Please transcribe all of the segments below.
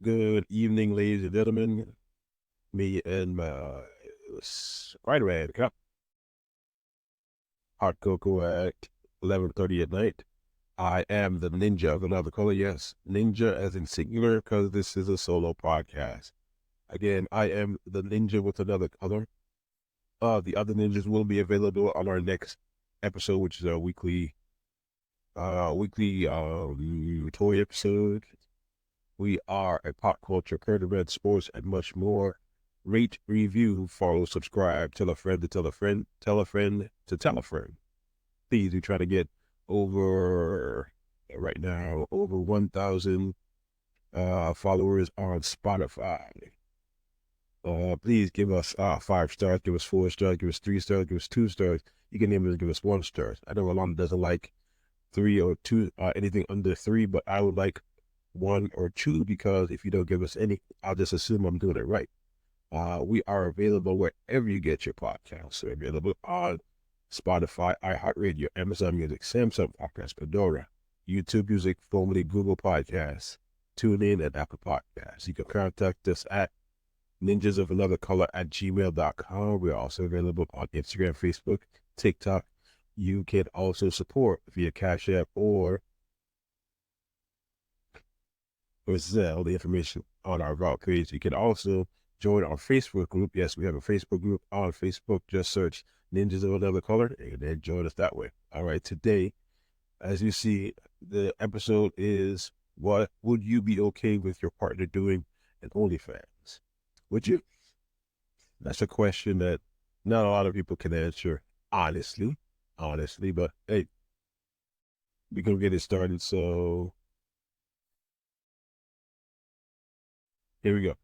Good evening, ladies and gentlemen. Me and my Spider-Man cup hot cocoa at 11:30 at night. I am the ninja of another color. Yes, ninja as in singular because this is a solo podcast. Again, I am the ninja with another color. The other ninjas will be available on our next episode, which is our weekly toy episode. We are a pop culture, current events, sports, and much more. Rate, review, follow, subscribe, tell a friend to tell a friend, tell a friend to tell a friend. Please, we try to get over, right now, over 1,000 followers on Spotify. Please give us 5 stars, give us 4 stars, give us 3 stars, give us 2 stars. You can even give us 1 star. I know Alana doesn't like 3 or 2, anything under 3, but I would like 1 or 2 because if you don't give us any, I'll just assume I'm doing it right. We are available wherever you get your podcasts. We're available on Spotify, iHeartRadio, Amazon Music, Samsung Podcast, Pandora, YouTube Music, formerly Google Podcasts, TuneIn, and Apple Podcasts. You can contact us at ninjasofanotherncolor@gmail.com. We're also available on Instagram, Facebook, TikTok. You can also support via Cash App or Zelle, the information on our Vault page. You can also join our Facebook group. Yes, we have a Facebook group on Facebook. Just search Ninjas of Another Color and then join us that way. All right, today, as you see, the episode is what would you be okay with your partner doing in OnlyFans? Would you? That's a question that not a lot of people can answer honestly, but hey, we're going to get it started. So here we go.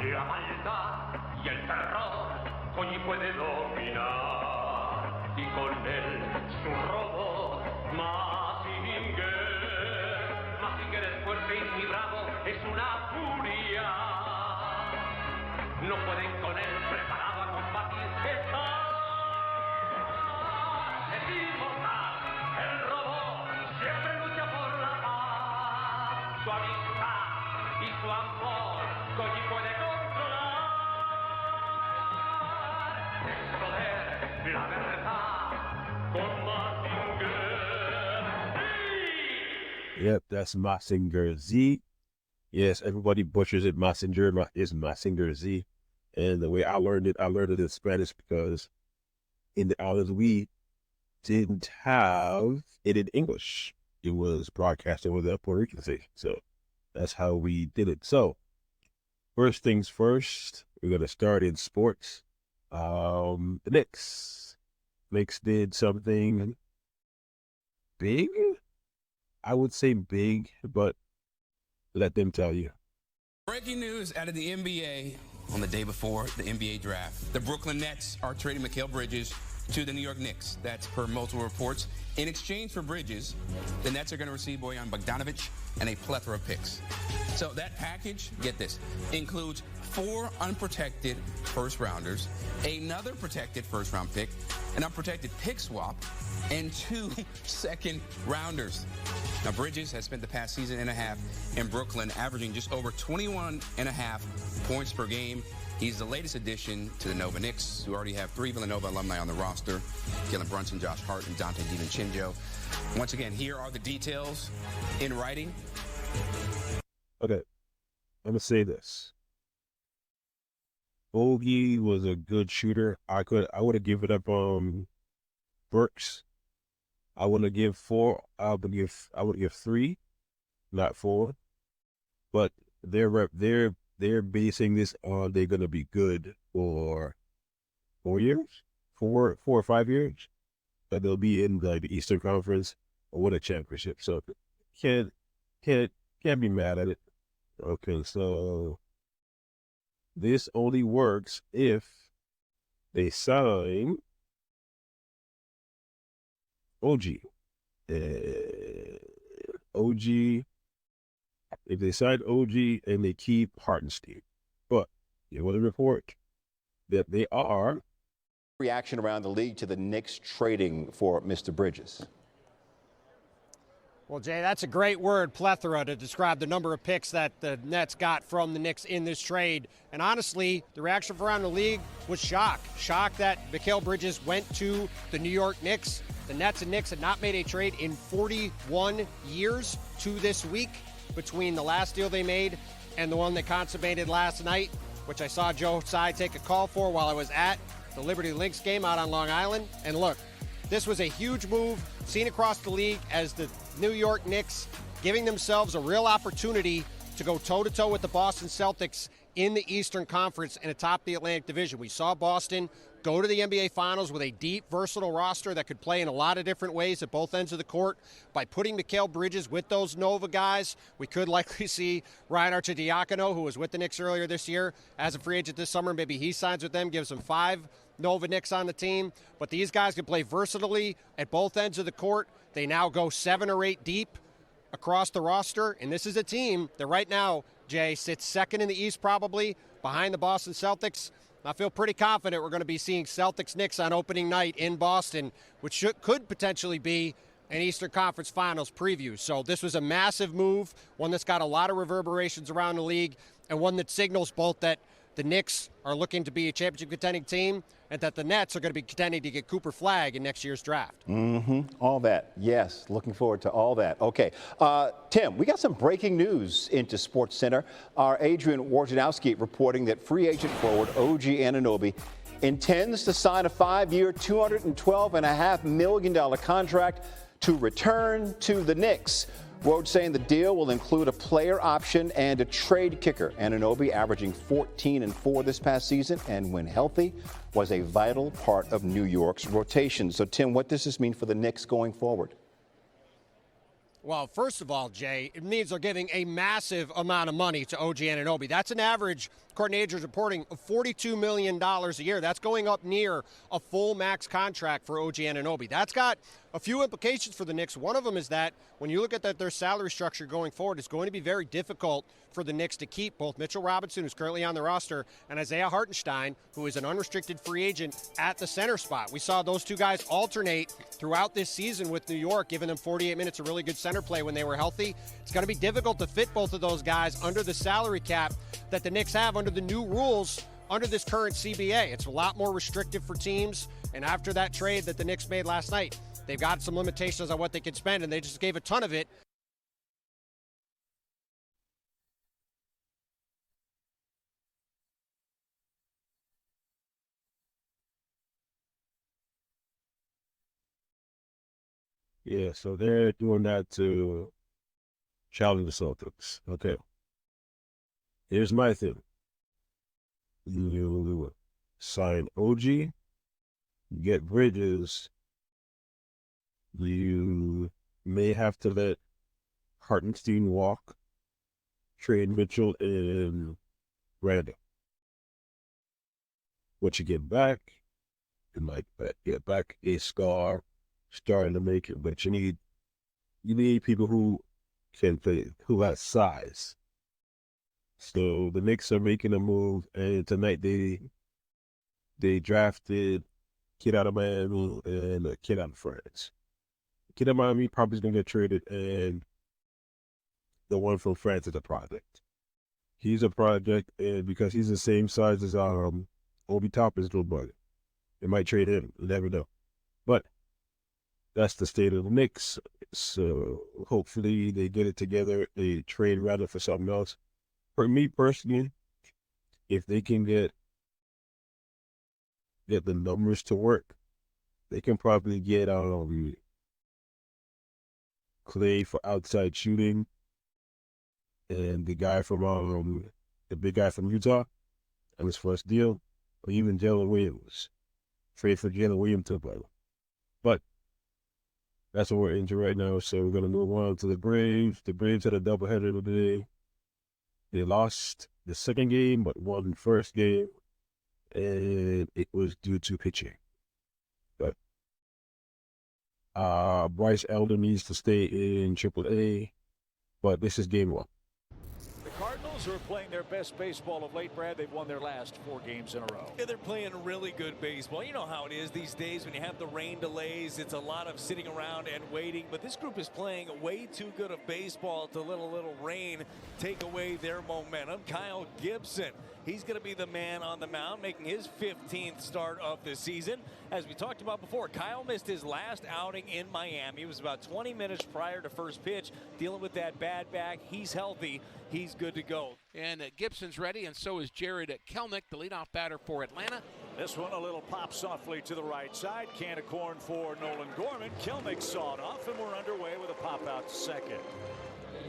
La maldad y el terror hoy puede dominar y con él su robot Mazinger. Mazinger es fuerte y bravo, es una furia. No pueden con él, preparado a combatir. Está es inmortal, el robot siempre lucha por la paz. Su amistad y su amor Koji puede controlar el poder, la verdad con Mazinger. Yep, that's Mazinger Z. Yes, everybody butchers it. Mazinger is Mazinger Z. And the way I learned it in Spanish because in the islands we didn't have it in English. It was broadcasted with a Puerto Rican thing. So that's how we did it. So first things first, we're gonna start in sports. The Knicks. Knicks did something big. I would say big, but let them tell you. Breaking news out of the NBA on the day before the NBA draft. The Brooklyn Nets are trading Mikal Bridges to the New York Knicks. That's per multiple reports. In exchange for Bridges, the Nets are going to receive Bojan Bogdanovic and a plethora of picks. So that package, get this, includes 4 unprotected first-rounders, another protected first-round pick, an unprotected pick swap, and 2 second-rounders. Now, Bridges has spent the past season and a half in Brooklyn, averaging just over 21.5 points per game. He's the latest addition to the Nova Knicks, who already have 3 Villanova alumni on the roster, Jalen Brunson, Josh Hart, and Dante DiVincenzo. Once again, here are the details in writing. Okay, I'm gonna say this. Bogey was a good shooter. I would have given up Burks. I wouldn't give 4. I would give 3, not 4. But they're basing this on they're gonna be good for 4 years, 4 or 5 years. But they'll be in the Eastern Conference or win a championship. So can't can't can't be mad at it. Okay, so this only works if they sign OG. Uh, OG. If they sign OG and they keep Hartenstein, but there was a report that they are. Reaction around the league to the Knicks trading for Mr. Bridges. Well, Jay, that's a great word, plethora, to describe the number of picks that the Nets got from the Knicks in this trade. And honestly, the reaction from around the league was shock. Shock that Mikal Bridges went to the New York Knicks. The Nets and Knicks had not made a trade in 41 years to this week between the last deal they made and the one that consummated last night, which I saw Joe Tsai take a call for while I was at the Liberty Lynx game out on Long Island. And look, this was a huge move seen across the league as the New York Knicks giving themselves a real opportunity to go toe-to-toe with the Boston Celtics in the Eastern Conference and atop the Atlantic Division. We saw Boston go to the NBA Finals with a deep, versatile roster that could play in a lot of different ways at both ends of the court. By putting Mikal Bridges with those Nova guys, we could likely see Ryan Arcidiacono, who was with the Knicks earlier this year, as a free agent this summer. Maybe he signs with them, gives them 5 Nova Knicks on the team. But these guys can play versatilely at both ends of the court. They now go 7 or 8 deep across the roster, and this is a team that right now, Jay, sits second in the East probably behind the Boston Celtics. I feel pretty confident we're going to be seeing Celtics-Knicks on opening night in Boston, which could potentially be an Eastern Conference Finals preview. So this was a massive move, one that's got a lot of reverberations around the league, and one that signals both that the Knicks are looking to be a championship contending team and that the Nets are going to be contending to get Cooper Flagg in next year's draft. All that. Yes, looking forward to all that. Okay. Tim, we got some breaking news into Sports Center. Our Adrian Wojnarowski reporting that free agent forward OG Anunoby intends to sign a 5-year, $212.5 million contract to return to the Knicks. Woj saying the deal will include a player option and a trade kicker. Anunoby, averaging 14-4 this past season, and when healthy, was a vital part of New York's rotation. So, Tim, what does this mean for the Knicks going forward? Well, first of all, Jay, it means they're giving a massive amount of money to OG Anunoby. That's an average, according to Adrian's reporting, of $42 million a year. That's going up near a full max contract for OG Anunoby. That's got a few implications for the Knicks. One of them is that when you look at their salary structure going forward, it's going to be very difficult for the Knicks to keep both Mitchell Robinson, who's currently on the roster, and Isaiah Hartenstein, who is an unrestricted free agent at the center spot. We saw those two guys alternate throughout this season with New York, giving them 48 minutes of really good center play when they were healthy. It's going to be difficult to fit both of those guys under the salary cap that the Knicks have under the new rules under this current CBA. It's a lot more restrictive for teams, and after that trade that the Knicks made last night, they've got some limitations on what they can spend, and they just gave a ton of it. Yeah, so they're doing that to challenge the Celtics. Okay. Here's my thing. You sign OG, get Bridges, you may have to let Hartenstein walk, trade Mitchell and Randall. What you get back, you might get back a star starting to make it, but you need people who can play, who has size. So the Knicks are making a move, and tonight they drafted kid out of Miami and a kid out of France. Kid out of Miami probably is going to get traded, and the one from France is a project. He's a project, and because he's the same size as Obi Toppin's little brother, they might trade him. You never know. But that's the state of the Knicks. So hopefully they get it together. They trade rather for something else. For me personally, if they can get the numbers to work, they can probably get Clay for outside shooting, and the guy from the big guy from Utah on his first deal, or even Jalen Williams. Trade for Jalen Williams to play. But that's what we're into right now. So we're gonna move on to the Braves. The Braves had a doubleheader today. They lost the second game, but won the first game, and it was due to pitching. But Bryce Elder needs to stay in AAA, but this is game 1. The Cardinals are playing their best baseball of late, Brad. They've won their last 4 games in a row. Yeah, they're playing really good baseball. You know how it is these days when you have the rain delays. It's a lot of sitting around and waiting. But this group is playing way too good of baseball to let a little rain take away their momentum. Kyle Gibson, he's going to be the man on the mound, making his 15th start of the season. As we talked about before, Kyle missed his last outing in Miami. It was about 20 minutes prior to first pitch, dealing with that bad back. He's healthy. He's good to go. And Gibson's ready, and so is Jared Kelnick, the leadoff batter for Atlanta. This one, a little pop softly to the right side. Can of corn for Nolan Gorman. Kelnick sawed off, and we're underway with a pop out to second.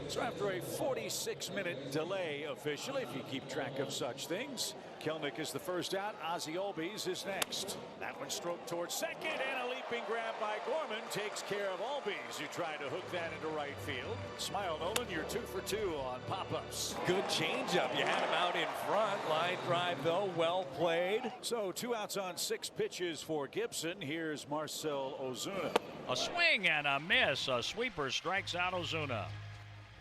So after a 46-minute delay officially, if you keep track of such things, Kelnick is the first out. Ozzie Albies is next. That one stroked towards second, and a leaping grab by Gorman takes care of Albies, who tried to hook that into right field. Smile, Nolan, you're 2 for 2 on pop-ups. Good changeup. You had him out in front. Line drive, though, well played. So 2 outs on 6 pitches for Gibson. Here's Marcell Ozuna. A swing and a miss. A sweeper strikes out Ozuna.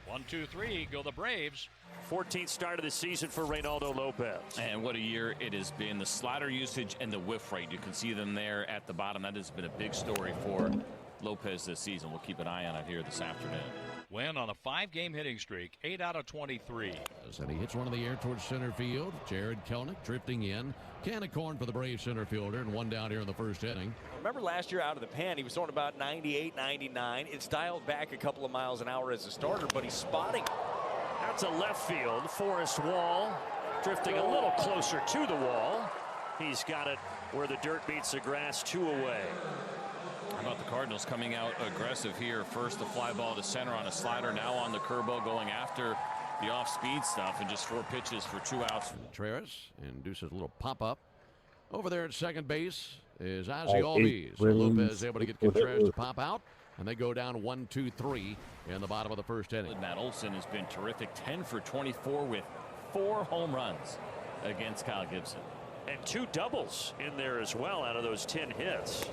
1-2-3 go the Braves. 14th start of the season for Reynaldo Lopez. And what a year it has been. The slider usage and the whiff rate. You can see them there at the bottom. That has been a big story for Lopez this season. We'll keep an eye on it here this afternoon. Win on a 5-game hitting streak, 8 out of 23. And he hits one in the air towards center field. Jared Kelnick drifting in. Can of corn for the Braves center fielder, and 1 down here in the first inning. Remember last year out of the pen, he was throwing about 98, 99. It's dialed back a couple of miles an hour as a starter, but he's spotting. That's a left field. Forrest Wall drifting a little closer to the wall. He's got it where the dirt meets the grass, 2 away. How about the Cardinals coming out aggressive here? First the fly ball to center on a slider, now on the curveball, going after the off-speed stuff, and just 4 pitches for 2 outs. Contreras induces a little pop-up. Over there at second base is Ozzie Albies. Lopez able to get Contreras to pop out, and they go down 1-2-3 in the bottom of the first inning. Matt Olson has been terrific, 10 for 24 with 4 home runs against Kyle Gibson. And 2 doubles in there as well out of those 10 hits.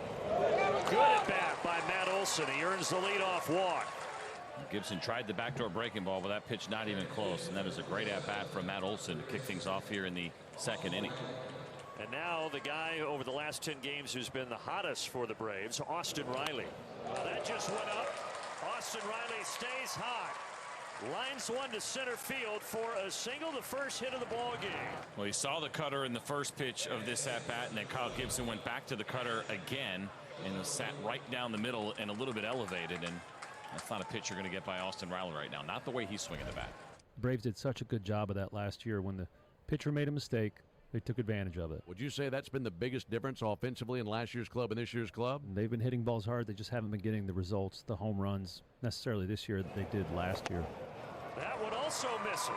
Good at bat by Matt Olson. He earns the leadoff walk. Gibson tried the backdoor breaking ball, but that pitch not even close. And that is a great at-bat from Matt Olson to kick things off here in the second inning. And now the guy over the last 10 games who's been the hottest for the Braves, Austin Riley. That just went up. Austin Riley stays hot. Lines one to center field for a single, the first hit of the ball game. Well, he saw the cutter in the first pitch of this at-bat, and then Kyle Gibson went back to the cutter again and sat right down the middle and a little bit elevated. And that's not a pitch you're going to get by Austin Riley right now. Not the way he's swinging the bat. Braves did such a good job of that last year. When the pitcher made a mistake, they took advantage of it. Would you say that's been the biggest difference offensively in last year's club and this year's club? They've been hitting balls hard. They just haven't been getting the results, the home runs, necessarily this year that they did last year. That one also misses.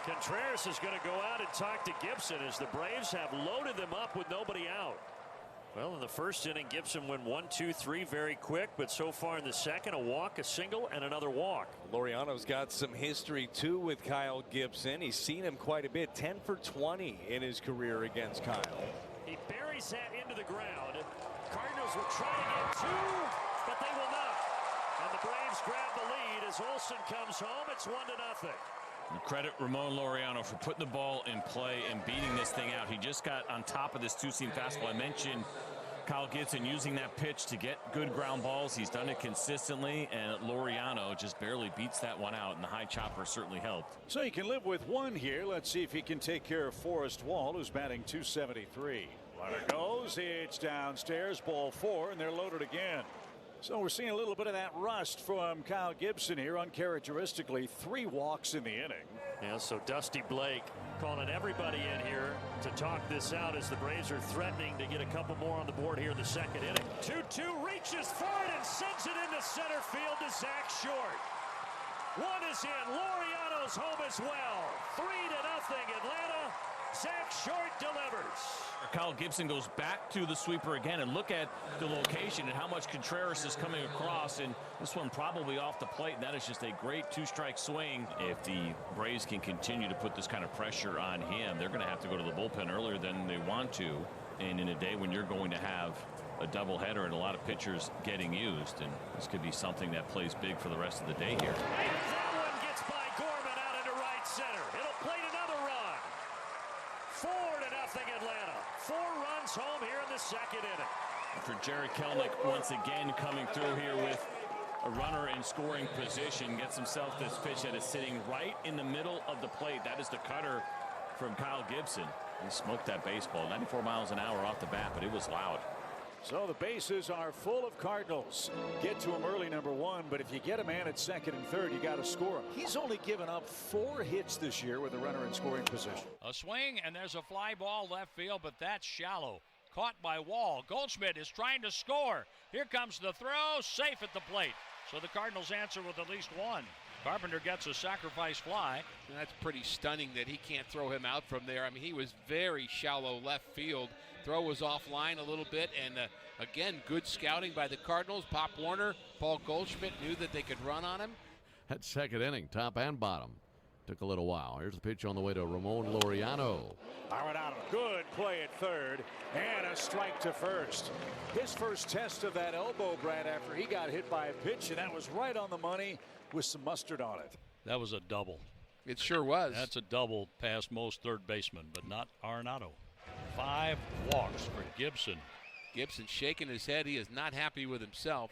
Contreras is going to go out and talk to Gibson as the Braves have loaded them up with nobody out. Well, in the first inning, Gibson went 1-2-3 very quick, but so far in the second, a walk, a single, and another walk. Laureano's got some history, too, with Kyle Gibson. He's seen him quite a bit, 10 for 20 in his career against Kyle. He buries that into the ground. Cardinals will try to get 2, but they will not. And the Braves grab the lead as Olson comes home. It's 1-0. And credit Ramon Laureano for putting the ball in play and beating this thing out. He just got on top of this 2-seam fastball. I mentioned Kyle Gibson using that pitch to get good ground balls. He's done it consistently, and Laureano just barely beats that one out, and the high chopper certainly helped. So you can live with 1 here. Let's see if he can take care of Forrest Wall, who's batting .273. Runner goes, it's downstairs, ball 4, and they're loaded again. So we're seeing a little bit of that rust from Kyle Gibson here, uncharacteristically 3 walks in the inning. Yeah, so Dusty Blake calling everybody in here to talk this out as the Braves are threatening to get a couple more on the board here in the second inning. 2-2 reaches for it and sends it into center field to Zach Short. 1 is in. Laureano's home as well. 3-0 Atlanta. Zach Short delivers. Kyle Gibson goes back to the sweeper again, and look at the location and how much Contreras is coming across, and this one probably off the plate, and that is just a great 2-strike swing. If the Braves can continue to put this kind of pressure on him, they're going to have to go to the bullpen earlier than they want to, and in a day when you're going to have a doubleheader and a lot of pitchers getting used, and this could be something that plays big for the rest of the day here. That one gets by Gorman out into right center. It'll plate another run. 4-0 Atlanta. 4 runs home here in the second inning. For Jared Kelenic once again coming through here with a runner in scoring position, gets himself this pitch that is sitting right in the middle of the plate. That is the cutter from Kyle Gibson. He smoked that baseball, 94 miles an hour off the bat, but it was loud. So the bases are full of Cardinals. Get to him early, number 1, but if you get a man at second and third, you got to score him. He's only given up 4 hits this year with a runner in scoring position. A swing, and there's a fly ball left field, but that's shallow. Caught by Wall. Goldschmidt is trying to score. Here comes the throw, safe at the plate. So the Cardinals answer with at least 1. Carpenter gets a sacrifice fly. And that's pretty stunning that he can't throw him out from there. I mean, he was very shallow left field. Throw was offline a little bit, and again, good scouting by the Cardinals. Pop Warner, Paul Goldschmidt knew that they could run on him. That second inning, top and bottom. Took a little while. Here's the pitch on the way to Ramon Laureano. Arenado, good play at third, and a strike to first. His first test of that elbow, Brad, after he got hit by a pitch, and that was right on the money with some mustard on it. That was a double. It sure was. That's a double past most third basemen, but not Arenado. 5 walks for Gibson. Gibson shaking his head. He is not happy with himself.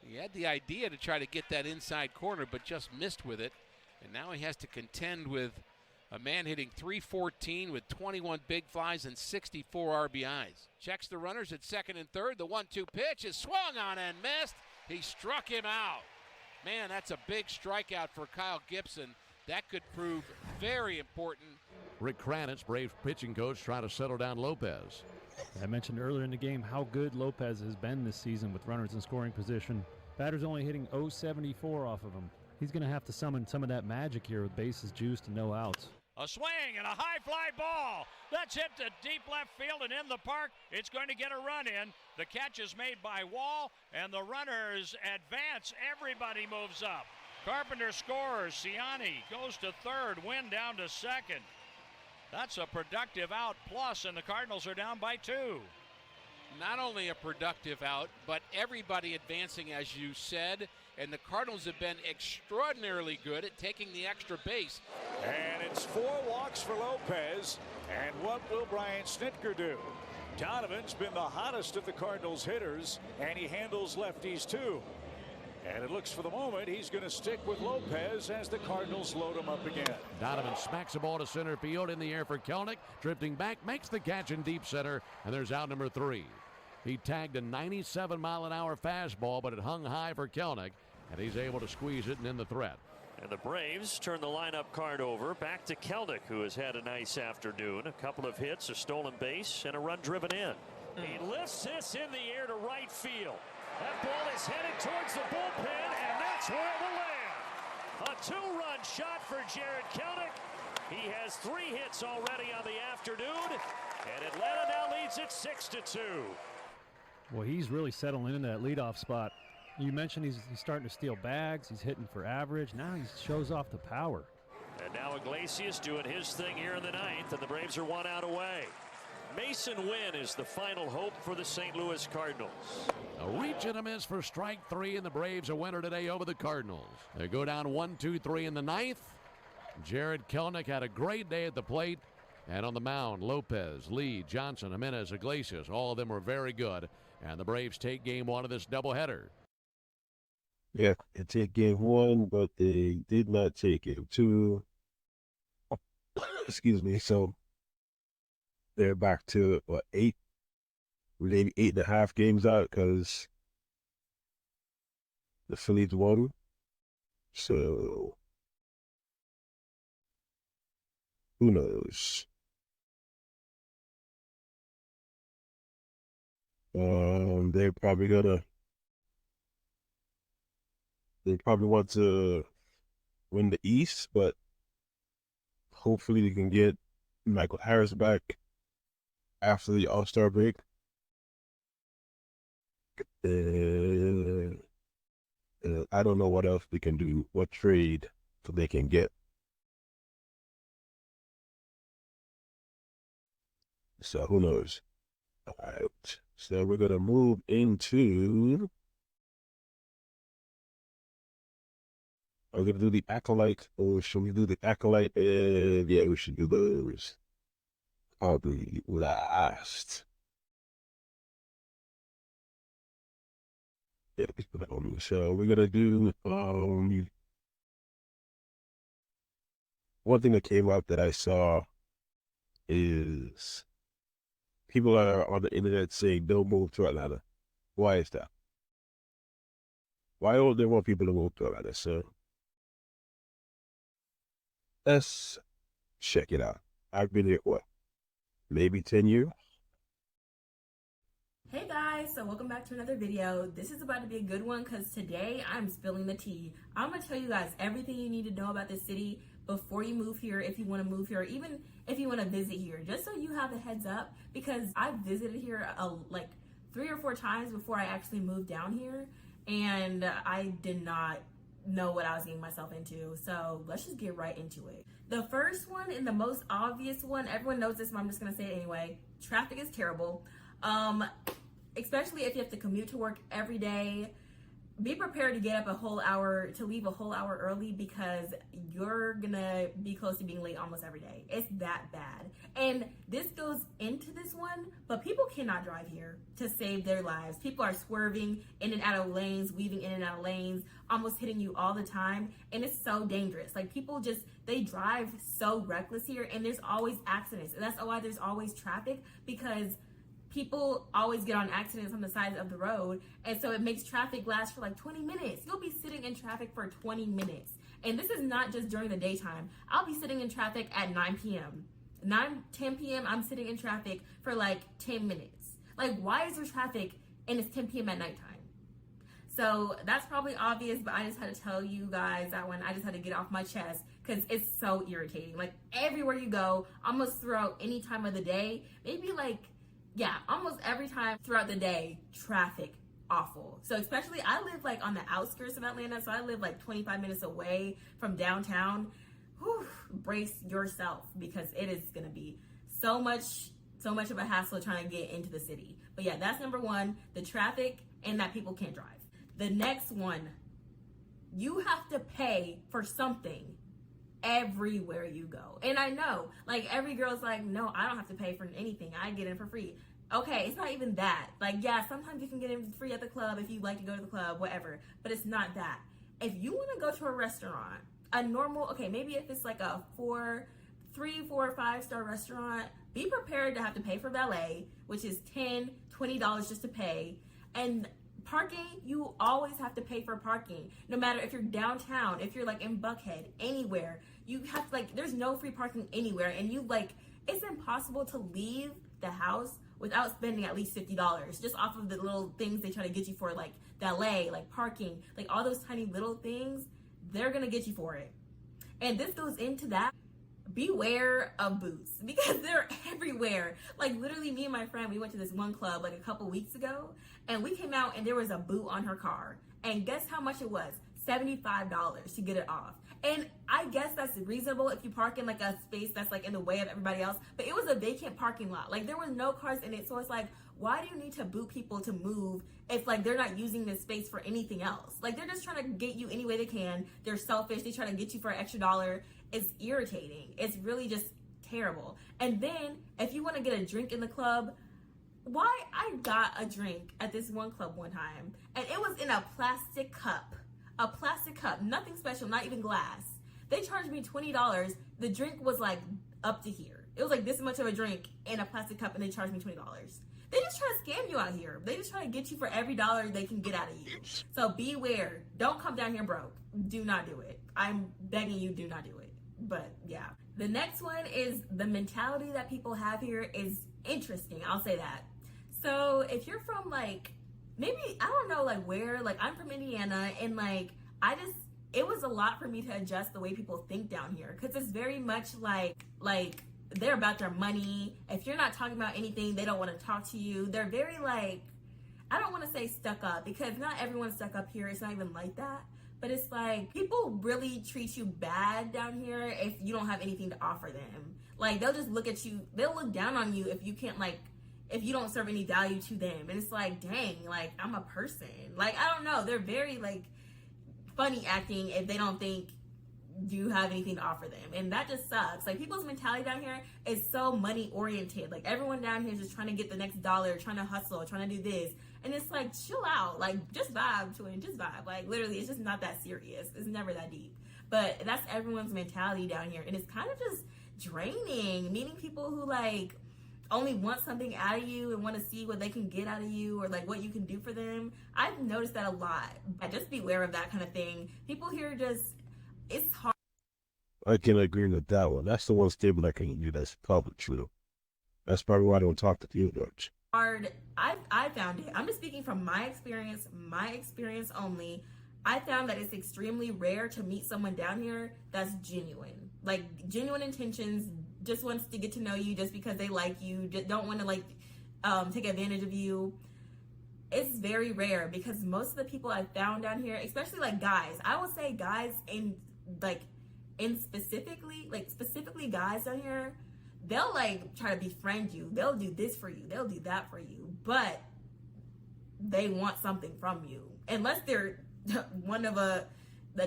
He had the idea to try to get that inside corner, but just missed with it. And now he has to contend with a man hitting .314 with 21 big flies and 64 RBIs. Checks the runners at second and third. The 1-2 pitch is swung on and missed. He struck him out. Man, that's a big strikeout for Kyle Gibson. That could prove very important. Rick Kranitz, Braves pitching coach, trying to settle down Lopez. I mentioned earlier in the game how good Lopez has been this season with runners in scoring position. Batter's only hitting .074 off of him. He's going to have to summon some of that magic here with bases juiced and no outs. A swing and a high fly ball. That's hit to deep left field and in the park. It's going to get a run in. The catch is made by Wall, and the runners advance. Everybody moves up. Carpenter scores. Ciani goes to third. Wynn down to second. That's a productive out plus, and the Cardinals are down by 2. Not only a productive out, but everybody advancing, as you said, and the Cardinals have been extraordinarily good at taking the extra base. And it's 4 walks for Lopez. And what will Brian Snitker do? Donovan's been the hottest of the Cardinals hitters, and he handles lefties too. And it looks for the moment he's going to stick with Lopez as the Cardinals load him up again. Donovan smacks the ball to center field, in the air for Kelenic. Drifting back, makes the catch in deep center, and there's out number 3. He tagged a 97-mile-an-hour fastball, but it hung high for Kelenic, and he's able to squeeze it and end the threat. And the Braves turn the lineup card over back to Kelenic, who has had a nice afternoon. A couple of hits, a stolen base, and a run driven in. He lifts this in the air to right field. That ball is headed towards the bullpen, and that's where it will land. A 2-run shot for Jared Kelenic. He has 3 hits already on the afternoon, and Atlanta now leads it 6-2. Well, he's really settling into that leadoff spot. You mentioned he's starting to steal bags. He's hitting for average. Now he shows off the power. And now Iglesias doing his thing here in the 9th, and the Braves are 1 out away. Mason Wynn is the final hope for the St. Louis Cardinals. A reach and a miss for strike 3, and the Braves a winner today over the Cardinals. They go down 1-2-3 in the 9th. Jared Kelenic had a great day at the plate. And on the mound, Lopez, Lee, Johnson, Jimenez, Iglesias, all of them were very good. And the Braves take game 1 of this doubleheader. Yeah, they take game 1, but they did not take game 2. Excuse me. So they're back to, 8? Maybe 8.5 games out because the Phillies won. So who knows? They probably want to win the East, but hopefully they can get Michael Harris back after the All-Star break. I don't know what else they can do, what trade they can get. So who knows? All right. So we're gonna move into. Are we gonna do the Acolyte, or should we do the Acolyte? Yeah, we should do those. I'll be last. Yeah, let's put that on. So we're gonna do one thing that came up that I saw is people are on the internet saying don't move to Atlanta. Why is that? Why don't they want people to move to Atlanta? So let's check it out. I've been here, what, maybe 10 years? Hey guys, so welcome back to another video. This is about to be a good one because today I'm spilling the tea. I'm going to tell you guys everything you need to know about this city before you move here, if you want to move here, or even if you want to visit here, just so you have a heads up, because I visited here like 3 or 4 times before I actually moved down here, and I did not know what I was getting myself into. So let's just get right into it. The first one and the most obvious one, everyone knows this, but I'm just going to say it anyway. Traffic is terrible. Especially if you have to commute to work every day. Be prepared to get up a whole hour, to leave a whole hour early, because you're gonna be close to being late almost every day. It's that bad. And this goes into this one, but people cannot drive here to save their lives. People are swerving in and out of lanes, weaving in and out of lanes, almost hitting you all the time. And it's so dangerous. Like, people just, they drive so reckless here, and there's always accidents. And that's why there's always traffic, because people always get on accidents on the sides of the road, and so it makes traffic last for like 20 minutes. You'll be sitting in traffic for 20 minutes. And this is not just during the daytime. I'll be sitting in traffic at 9 p.m. 10 p.m. I'm sitting in traffic for like 10 minutes. Like, why is there traffic and it's 10 p.m. at nighttime? So that's probably obvious, but I just had to tell you guys that one. I just had to get off my chest because it's so irritating. Like, everywhere you go, almost throughout any time of the day, maybe like, yeah, almost every time throughout the day, traffic, awful. So especially, I live like on the outskirts of Atlanta, so I live like 25 minutes away from downtown. Whew, brace yourself, because it is gonna be so much of a hassle trying to get into the city. But yeah, that's number one, the traffic and that people can't drive. The next one, you have to pay for something everywhere you go. And I know, like, every girl's like, no, I don't have to pay for anything. I get in for free. Okay, it's not even that. Like, yeah, sometimes you can get in free at the club if you like to go to the club, whatever. But it's not that. If you want to go to a restaurant, a normal, okay, maybe if it's like a 3, 4, 5-star restaurant, be prepared to have to pay for valet, which is $10, $20 just to pay. And parking, you always have to pay for parking. No matter if you're downtown, if you're like in Buckhead, anywhere, you have to, like, there's no free parking anywhere. And you, like, it's impossible to leave the house without spending at least $50 just off of the little things they try to get you for, like valet, like parking, like all those tiny little things. They're gonna get you for it. And this goes into that. Beware of boots, because they're everywhere. Like, literally, me and my friend, we went to this one club like a couple weeks ago, and we came out and there was a boot on her car. And guess how much it was? $75 to get it off. And I guess that's reasonable if you park in like a space that's like in the way of everybody else, but it was a vacant parking lot. Like, there was no cars in it. So it's like, why do you need to boot people to move if like they're not using this space for anything else? Like, they're just trying to get you any way they can. They're selfish. They try to get you for an extra dollar. It's irritating. It's really just terrible. And then if you want to get a drink in the club, why? I got a drink at this one club one time, and it was in a plastic cup. A plastic cup, nothing special, not even glass. They charged me $20. The drink was like up to here. It was like this much of a drink in a plastic cup, and they charged me $20. They just try to scam you out here. They just try to get you for every dollar they can get out of you. So beware. Don't come down here broke. Do not do it. I'm begging you, do not do it. But yeah. The next one is the mentality that people have here is interesting. I'll say that. So if you're from like, maybe, I don't know, like where, like I'm from Indiana, and like, it was a lot for me to adjust the way people think down here. Cause it's very much like they're about their money. If you're not talking about anything, they don't want to talk to you. They're very like, I don't want to say stuck up, because not everyone's stuck up here. It's not even like that. But it's like, people really treat you bad down here if you don't have anything to offer them. Like, they'll just look at you, they'll look down on you if you can't like if you don't serve any value to them. And it's like, dang, like, I'm a person. Like, I don't know. They're very, like, funny acting if they don't think you have anything to offer them. And that just sucks. Like, people's mentality down here is so money oriented. Like, everyone down here is just trying to get the next dollar, trying to hustle, trying to do this. And it's like, chill out. Like, just vibe to it. Just vibe. Like, literally, it's just not that serious. It's never that deep. But that's everyone's mentality down here. And it's kind of just draining. Meeting people who, like, only want something out of you and want to see what they can get out of you or, like, what you can do for them. I've noticed that a lot. But just beware of that kind of thing. People here just, it's hard. I can agree with that one. That's the one statement I can do that's public true. That's probably why I don't talk to you much. Hard. I found it. I'm just speaking from my experience only. I found that it's extremely rare to meet someone down here that's genuine. Like, genuine intentions, just wants to get to know you just because they like you, just don't want to, like, take advantage of you. It's very rare because most of the people I found down here, especially, like, guys, I would say guys specifically guys down here, they'll, like, try to befriend you. They'll do this for you. They'll do that for you. But they want something from you. Unless they're one of the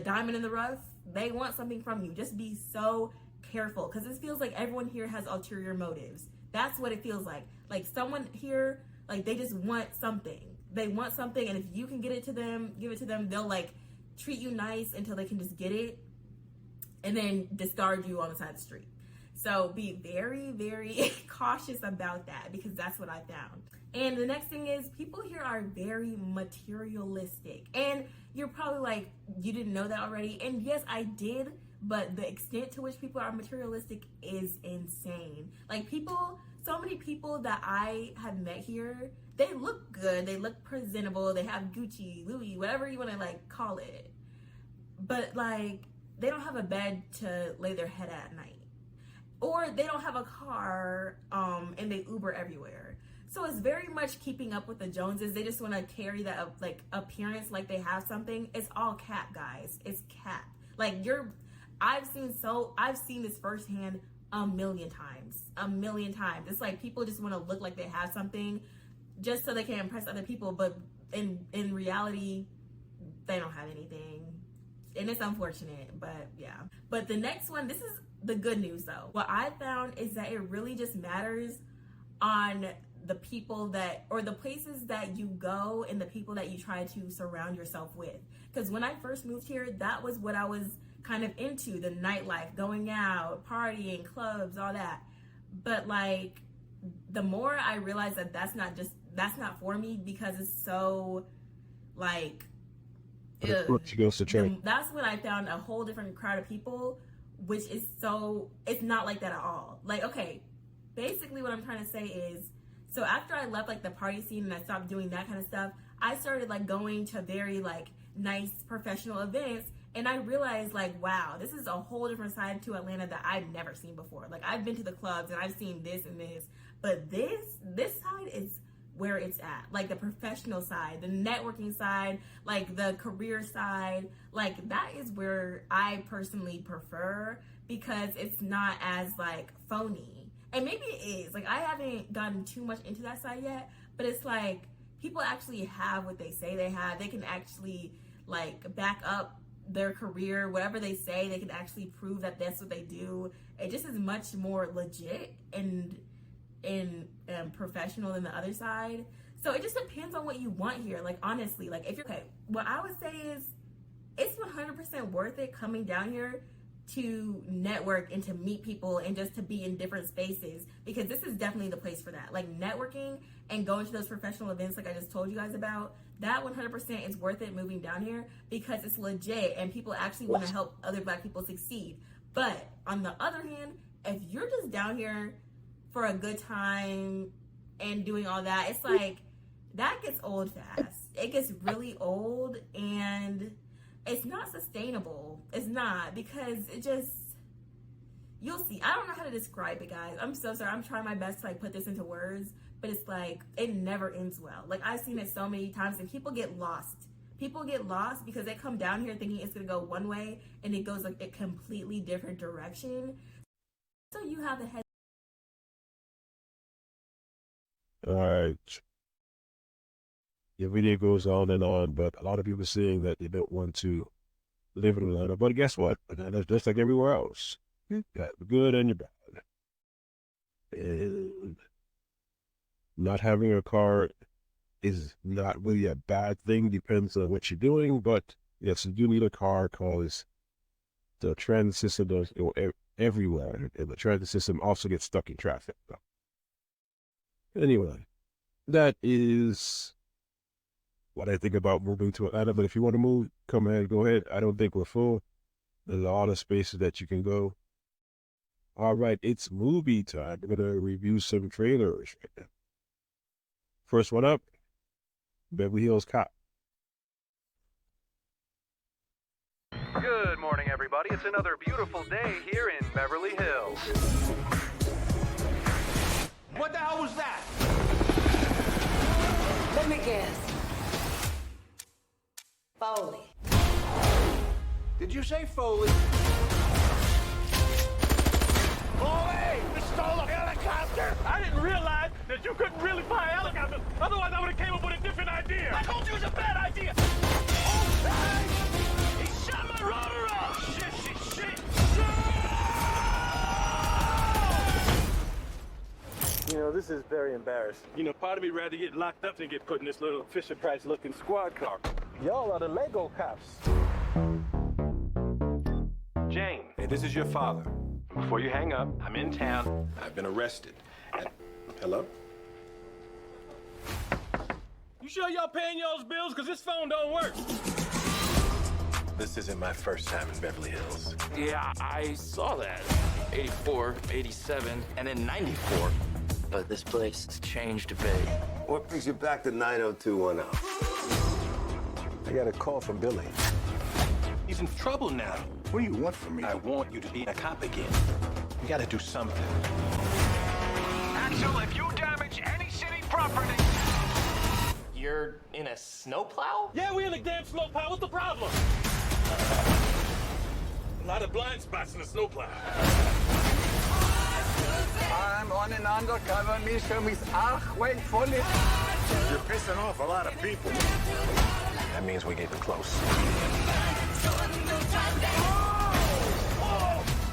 diamond in the rough, they want something from you. Just be so careful, because it feels like everyone here has ulterior motives. That's what it feels like. Like, someone here, like, they just want something. They want something, and if you can get it to them, give it to them, they'll, like, treat you nice until they can just get it and then discard you on the side of the street. So be very, very cautious about that, because that's what I found. And the next thing is, people here are very materialistic. And you're probably like, you didn't know that already. And yes, I did, but the extent to which people are materialistic is insane. Like, people, so many people that I have met here, they look good, they look presentable, they have Gucci, Louis, whatever you want to, like, call it. But, like, they don't have a bed to lay their head at night. Or they don't have a car, and they Uber everywhere. So it's very much keeping up with the Joneses. They just want to carry that, like, appearance like they have something. It's all cap, guys. It's cap. Like, I've seen this firsthand a million times. It's like people just want to look like they have something just so they can impress other people, but in reality, they don't have anything. And it's unfortunate, but yeah. But the next one, this is the good news though. What I found is that it really just matters on the people that, or the places that you go and the people that you try to surround yourself with. Because when I first moved here, that was what I was kind of into, the nightlife, going out, partying, clubs, all that. But, like, the more I realized that that's not for me, because it's so, like, that's when I found a whole different crowd of people, which is so, it's not like that at all. Like, okay, basically what I'm trying to say is, so after I left, like, the party scene and I stopped doing that kind of stuff, I started, like, going to very, like, nice professional events, and I realized, like, wow, this is a whole different side to Atlanta that I've never seen before. Like, I've been to the clubs and I've seen this and this, but this side is where it's at. Like, the professional side, the networking side, like, the career side, like, that is where I personally prefer, because it's not as, like, phony. And maybe it is. Like, I haven't gotten too much into that side yet, but it's like, people actually have what they say they have. They can actually, like, back up their career. Whatever they say, they can actually prove that that's what they do. It just is much more legit and professional than the other side. So it just depends on what you want here. Like, honestly, like, if you're, okay, what I would say is, it's 100% worth it coming down here to network and to meet people and just to be in different spaces, because this is definitely the place for that. Like, networking and going to those professional events like I just told you guys about, that 100% is worth it moving down here, because it's legit and people actually want to help other Black people succeed. But on the other hand, if you're just down here for a good time and doing all that, it's like, that gets old fast. It gets really old, and it's not sustainable. It's not, because it just, you'll see. I don't know how to describe it, guys. I'm so sorry. I'm trying my best to, like, put this into words, but it's like, it never ends well. Like, I've seen it so many times, and people get lost. People get lost because they come down here thinking it's going to go one way, and it goes, like, a completely different direction. So you have the head. All right. The video goes on and on, but a lot of people are saying that they don't want to live in Atlanta. But guess what? Atlanta's just like everywhere else. You got the good and your bad. And not having a car is not really a bad thing. Depends on what you're doing. But yes, you do need a car because the transit system does go everywhere. And the transit system also gets stuck in traffic. Anyway, that is what I think about moving to Atlanta. But if you want to move, come ahead, go ahead. I don't think we're full. There's a lot of spaces that you can go. All right, it's movie time. We're going to review some trailers right now. First one up, Beverly Hills Cop. Good morning, everybody. It's another beautiful day here in Beverly Hills. What the hell was that? Let me guess. Foley. Did you say Foley? Foley! We stole a helicopter! I didn't realize that you couldn't really fly helicopters. Otherwise, I would have came up with a different idea. I told you it was a bad idea. Oh, hey! He shot my rotor off! Shit! You know, this is very embarrassing. You know, part of me rather get locked up than get put in this little Fisher-Price-looking squad car. Y'all are the Lego cops. Jane, hey, this is your father. Before you hang up, I'm in town. I've been arrested. Hello? You sure y'all paying y'all's bills? Because this phone don't work. This isn't my first time in Beverly Hills. Yeah, I saw that. 84, 87, and then 94. But this place has changed a bit. What brings you back to 90210? I got a call from Billy. He's in trouble now. What do you want from me? I want you to be a cop again. You gotta do something. Axel, if you damage any city property... You're in a snowplow? Yeah, we in a damn snowplow. What's the problem? A lot of blind spots in the snowplow. I'm on an undercover mission with Acolyte. You're pissing off a lot of people. That means we're getting close.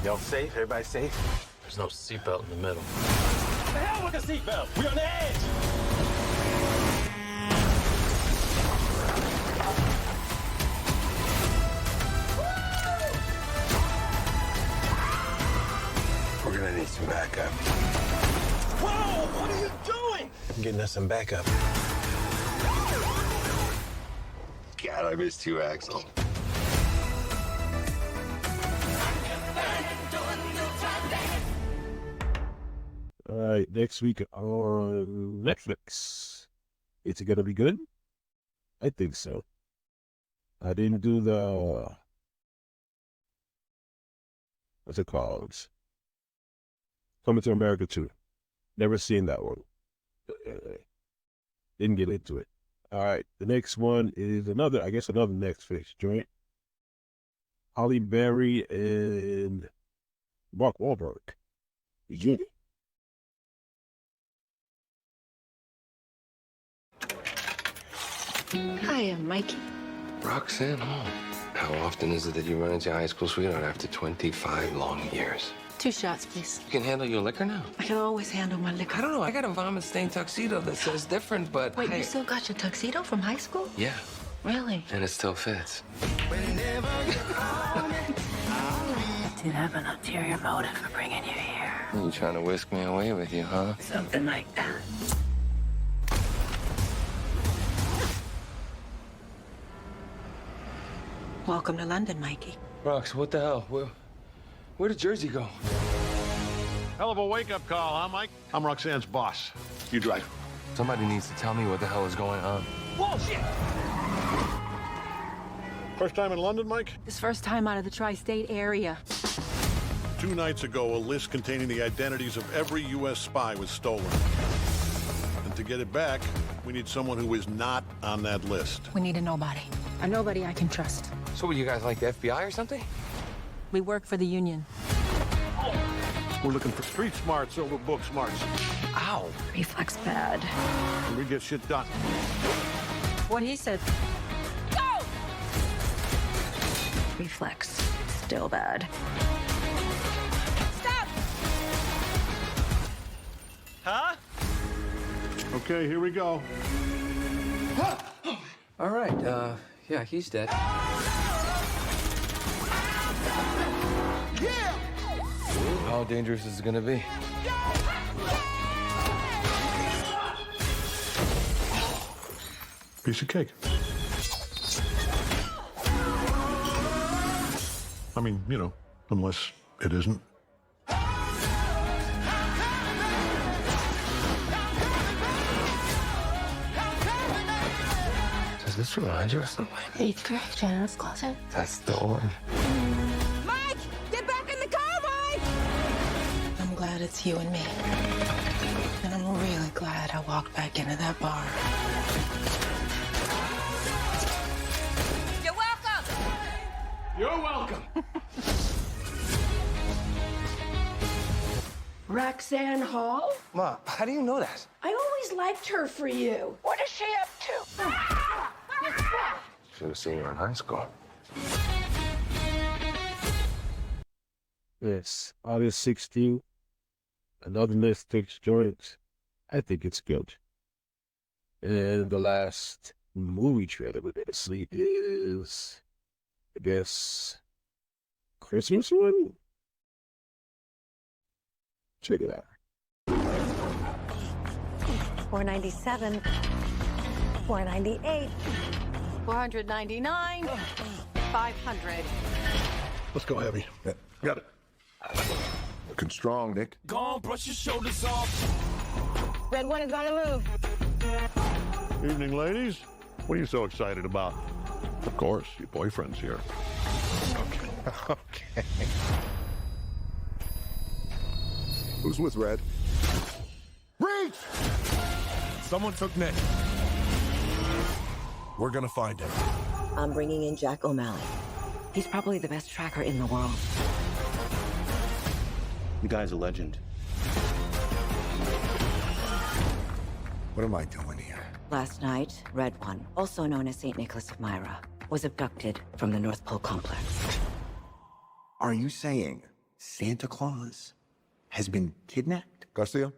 Y'all safe? Everybody safe? There's no seatbelt in the middle. The hell with the seatbelt? We on the edge. We're gonna need some backup. Whoa! What are you doing? I'm getting us some backup. God, I missed you, Axel. All right, next week on Netflix. Is it gonna be good? I think so. I didn't do the what's it called? Coming to America 2. Never seen that one. Didn't get into it. All right, the next one is another Netflix joint. Holly Berry and Mark Wahlberg. Yeah. Hi, I'm Mikey. Roxanne Home. How often is it that you run into your high school sweetheart after 25 long years? 2 shots, please. You can handle your liquor now? I can always handle my liquor. I don't know. I got a vomit-stained tuxedo that says different, but Wait, you still got your tuxedo from high school? Yeah, Really? and it still fits. Did have an ulterior motive for bringing you here. You trying to whisk me away with you, huh? Something like that. Welcome to London, Mikey. Rox, what the hell? Where did Jersey go? Hell of a wake-up call, huh, Mike? I'm Roxanne's boss. You drive. Somebody needs to tell me what the hell is going on. Whoa, shit! First time in London, Mike? His first time out of the tri-state area. 2 nights ago, a list containing the identities of every U.S. spy was stolen. And to get it back, we need someone who is not on that list. We need a nobody. A nobody I can trust. So what, you guys like the FBI or something? We work for the Union. We're looking for street smarts over book smarts. Ow. Reflex bad. And we get shit done. What he said. Go! Reflex. Still bad. Stop! Huh? Okay, here we go. All right, yeah, he's dead. How dangerous is it gonna be? Piece of cake. I mean, you know, unless it isn't. Does this remind you of something? 8th grade, Janet's closet. That's the one. Mike! Get back in the car, Mike! I'm glad it's you and me. And I'm really glad I walked back into that bar. You're welcome! You're welcome. Roxanne Hall? Ma, how do you know that? I always liked her for you. What is she up to? Should have seen her in high school. Yes, August 16th. Another Netflix joint. I think it's good. And the last movie trailer we're gonna see is, I guess, Christmas one? Check it out. 497, 498, 499, 500. Let's go heavy. Yeah, got it. Looking strong, Nick. Go on, brush your shoulders off. Red one is on the move. Evening, ladies. What are you so excited about? Of course, your boyfriend's here. Okay. Who's with Red? Reach! Someone took Nick. We're gonna find him. I'm bringing in Jack O'Malley. He's probably the best tracker in the world. You guy's a legend. What am I doing here? Last night, Red One, also known as St. Nicholas of Myra, was abducted from the North Pole complex. Are you saying Santa Claus has been kidnapped? Garcia?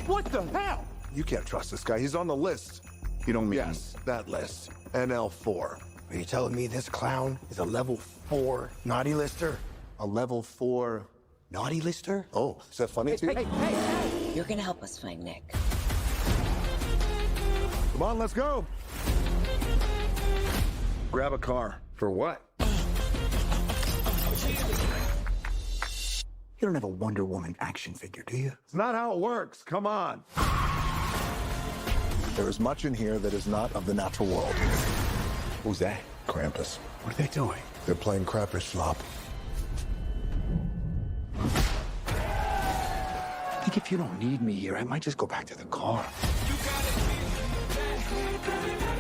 What the hell? You can't trust this guy. He's on the list. You don't mean... Yes, that list. NL4. Are you telling me this clown is a level 4 naughty lister? A level 4 naughty lister? Oh, is that funny to you? Hey! You're gonna help us find Nick. Come on, let's go. Grab a car. For what? You don't have a Wonder Woman action figure, do you? It's not how it works. Come on. There is much in here that is not of the natural world. Who's that? Krampus. What are they doing? They're playing Crapper's Flop. I think if you don't need me here, I might just go back to the car.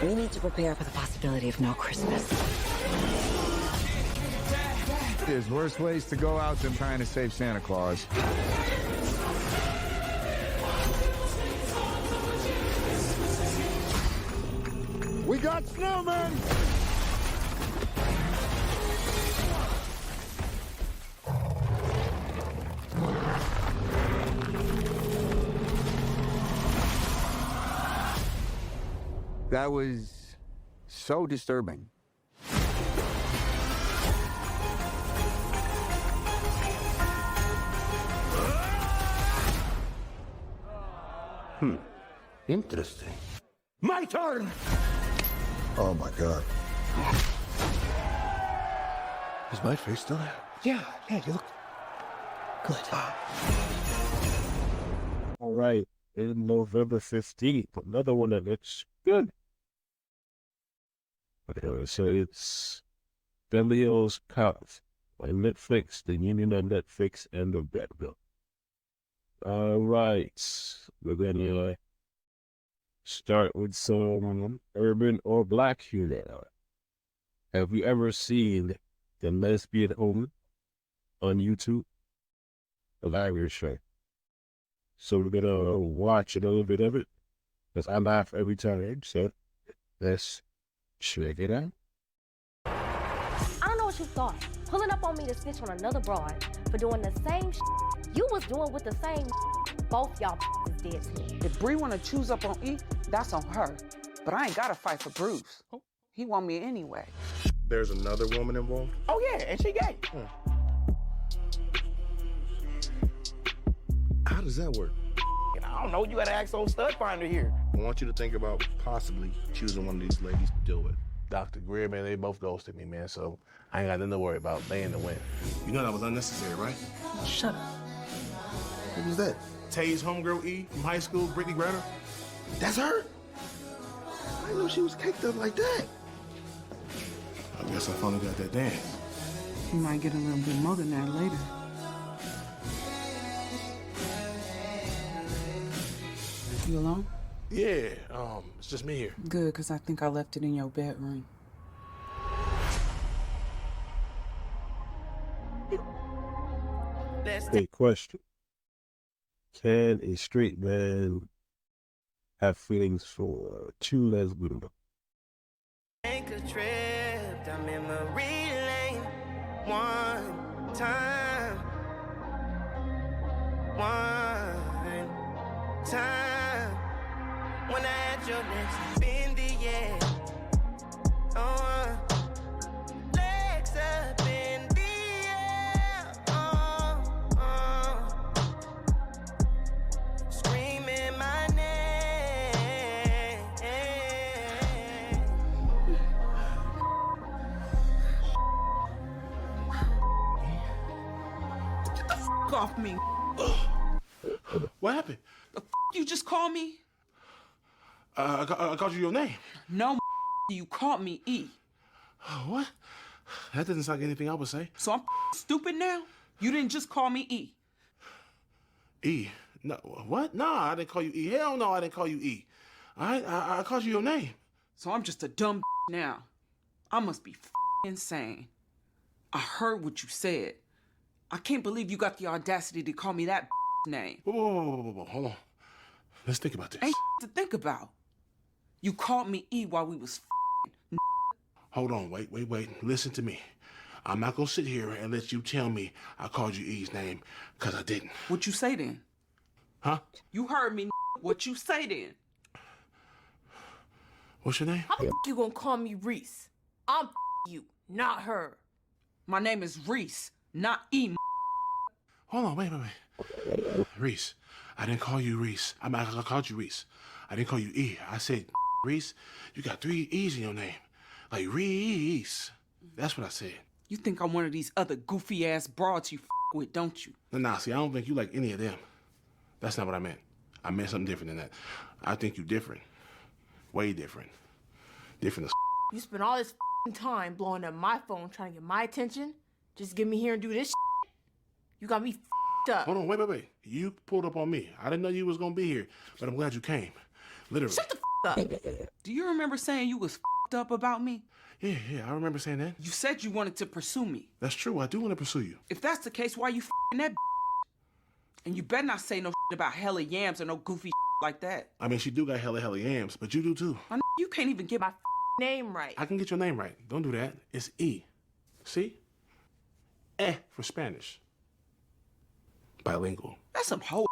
We need to prepare for the possibility of no Christmas. There's worse ways to go out than trying to save Santa Claus. We got snowmen! That was so disturbing. Interesting. My turn! Oh, my God. Is my face still there? Yeah, you look good. All right, in November 15th, another one that looks good. Okay, so it's Beverly Hills Cops by Netflix, the Union of Netflix, and the Red Bill. All right, we're gonna start with some urban or black humor. Have you ever seen the Lesbian Home on YouTube? hilarious show. So we're gonna watch a little bit of it because I laugh every time. So let's check it out. I don't know what you thought. Pulling up on me to snitch on another broad for doing the same you was doing with the same both y'all is dead to me. If Bree want to choose up on E, that's on her. But I ain't got to fight for Bruce. He want me anyway. There's another woman involved? Oh, yeah, and she gay. How does that work? I don't know. You got to ask old stud finder here. I want you to think about possibly choosing one of these ladies to deal with. Dr. Greer, man, they both ghosted me, man, so I ain't got nothing to worry about. They in the win. You know that was unnecessary, right? Shut up. What was that? Tay's homegirl E from high school, Brittany Griner? That's her? I didn't know she was caked up like that. I guess I finally got that dance. You might get a little bit more than that later. You alone? Yeah, it's just me here. Good, because I think I left it in your bedroom. Hey, question. Can a straight man have feelings for two lesbians? Anchor trip, I'm in memory lane. One time. When I had your next in the air. Legs up in the air. Screaming my name. Get the f off me. What happened? The f you just called me? I called you your name. No, you called me E. What? That doesn't sound like anything I would say. So I'm stupid now? You didn't just call me E. E? No, what? No, I didn't call you E. Hell no, I didn't call you E. I called you your name. So I'm just a dumb now. I must be insane. I heard what you said. I can't believe you got the audacity to call me that name. Whoa, hold on. Let's think about this. Ain't to think about. You called me E while we was Hold on, wait. Listen to me. I'm not gonna sit here and let you tell me I called you E's name, because I didn't. What you say then? Huh? You heard me. What you say then? What's your name? How the you gonna call me Reese? I'm you, not her. My name is Reese, not E. Hold on, wait. Reese. I didn't call you Reese. I called you Reese. I didn't call you E. I said, Reese, you got 3 E's in your name. Like Reese. That's what I said. You think I'm one of these other goofy ass broads you with, don't you? Nah, see, I don't think you like any of them. That's not what I meant. I meant something different than that. I think you different. Way different. Different as You spend all this time blowing up my phone trying to get my attention. Just get me here and do this. You got me up. Hold on, wait. You pulled up on me. I didn't know you was gonna be here, but I'm glad you came. Literally. Shut the up. Do you remember saying you was up about me? Yeah, I remember saying that. You said you wanted to pursue me. That's true, I do want to pursue you. If that's the case, why you that And you better not say no about hella yams or no goofy like that. I mean, she do got hella yams, but you do too. You can't even get my name right. I can get your name right. Don't do that. It's E. See? For Spanish. Bilingual. That's some whole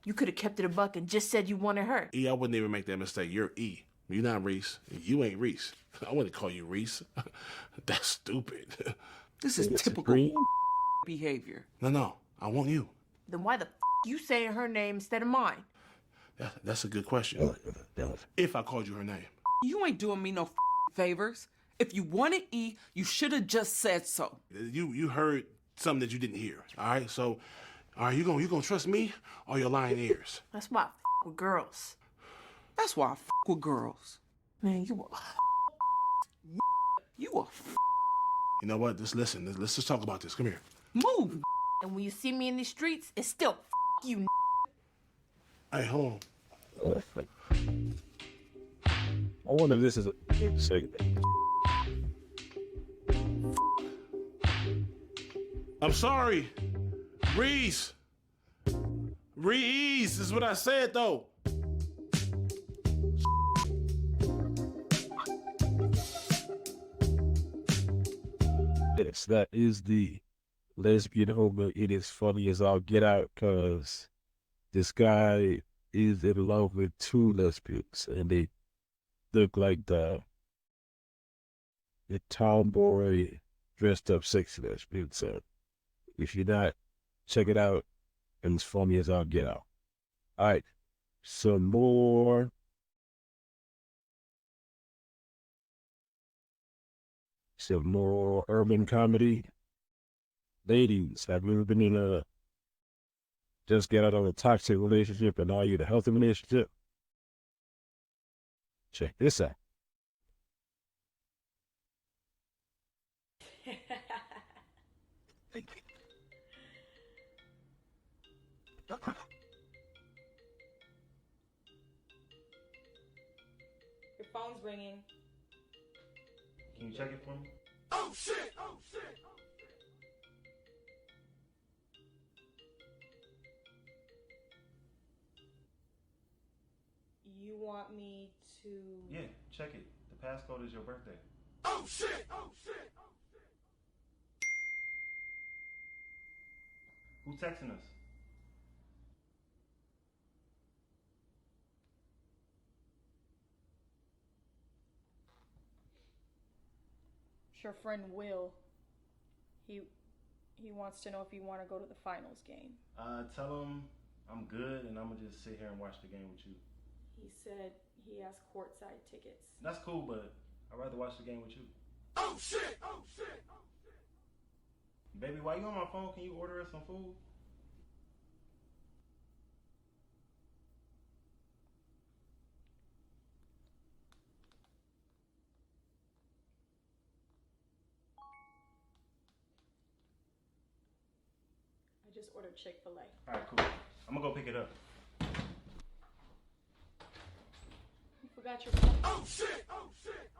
You could have kept it a buck and just said you wanted her. E, I wouldn't even make that mistake. You're E. You're not Reese. You ain't Reese. I wouldn't call you Reese. That's stupid. This is typical behavior. No. I want you. Then why the you saying her name instead of mine? That's a good question. If I called you her name. You ain't doing me no favors. If you wanted E, you should have just said so. You heard something that you didn't hear. All right, so are you gonna trust me or your lying ears? That's why I with girls. That's why I with girls. Man, you a You know what? Just listen. Let's just talk about this. Come here. Move. And when you see me in these streets, it's still you. Hey, hold on. I wonder if this is a segment. I'm sorry. Reese! Reese is what I said, though. Yes, that is the Lesbian Home. It is funny as all get out because this guy is in love with two lesbians, and they look like the tomboy dressed up sexy lesbians. So if you're not, check it out. And it's funny as all get out. All right, some more. Some more urban comedy. Ladies, have you ever been in a just get out of a toxic relationship and are you in a healthy relationship? Check this out. Your phone's ringing. Can you check it for me? Oh, shit! Oh, shit! You want me to... Yeah, check it. The passcode is your birthday. Oh, shit! Oh, shit! Who's texting us? It's your friend Will. He wants to know if you want to go to the finals game. Tell him I'm good and I'm gonna just sit here and watch the game with you. He said he has courtside tickets. That's cool, but I'd rather watch the game with you. Oh, shit! Oh, shit! Baby, while you on my phone, can you order us some food? I just ordered Chick-fil-A. Alright, cool. I'm gonna go pick it up. You forgot your phone. Oh, shit! Oh, shit!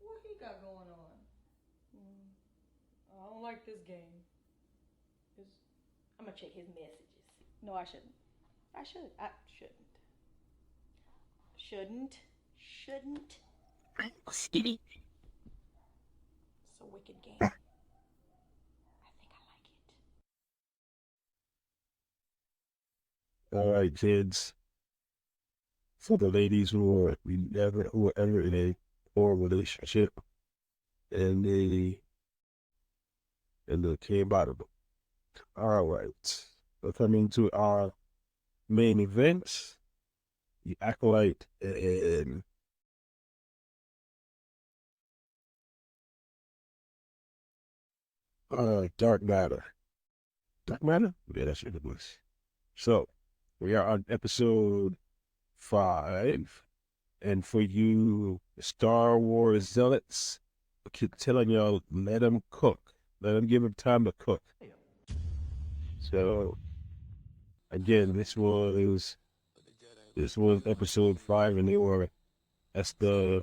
What he got going on? I don't like this game. I'm gonna check his messages. No, I shouldn't. I should. I shouldn't. Shouldn't. It's a wicked game. All right, kids. For the ladies who are ever in a poor relationship and they came out of it. All right. We're coming to our main event. The Acolyte and Dark Matter. Dark Matter? Yeah, that's what it was. So we are on episode 5, and for you Star Wars zealots, I keep telling y'all, let them cook. Let them give them time to cook. So again, this was episode 5, and that's the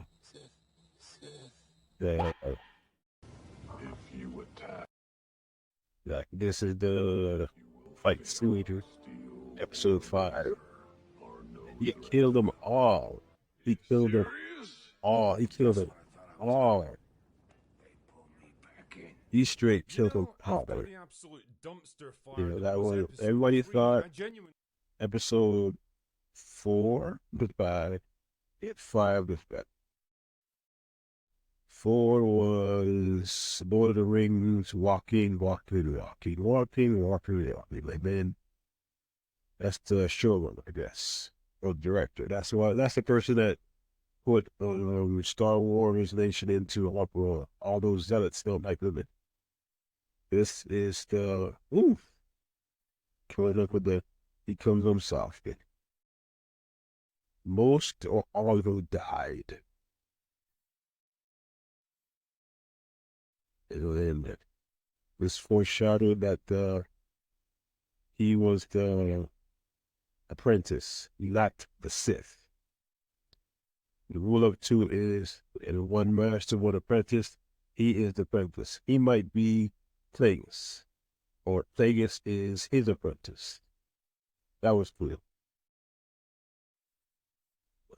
If you attack, like this is the fight Sweeter, episode 5. He killed them all. He killed them all. He killed them all. He straight killed them all. You know, that was, everybody thought episode 4 was bad. 5 was bad. 4 was Lord of the Rings, walking. Like, man, that's the showrunner, I guess, or director. That's the person that put Star Wars Nation into all those zealots don't like them. This is the coming up with he comes on soft. Most or all of them died. And it was foreshadowed that he was the apprentice, not the Sith. The rule of 2 is, and one master, one apprentice, he is the apprentice. He might be Plagueis, or Plagueis is his apprentice. That was cool.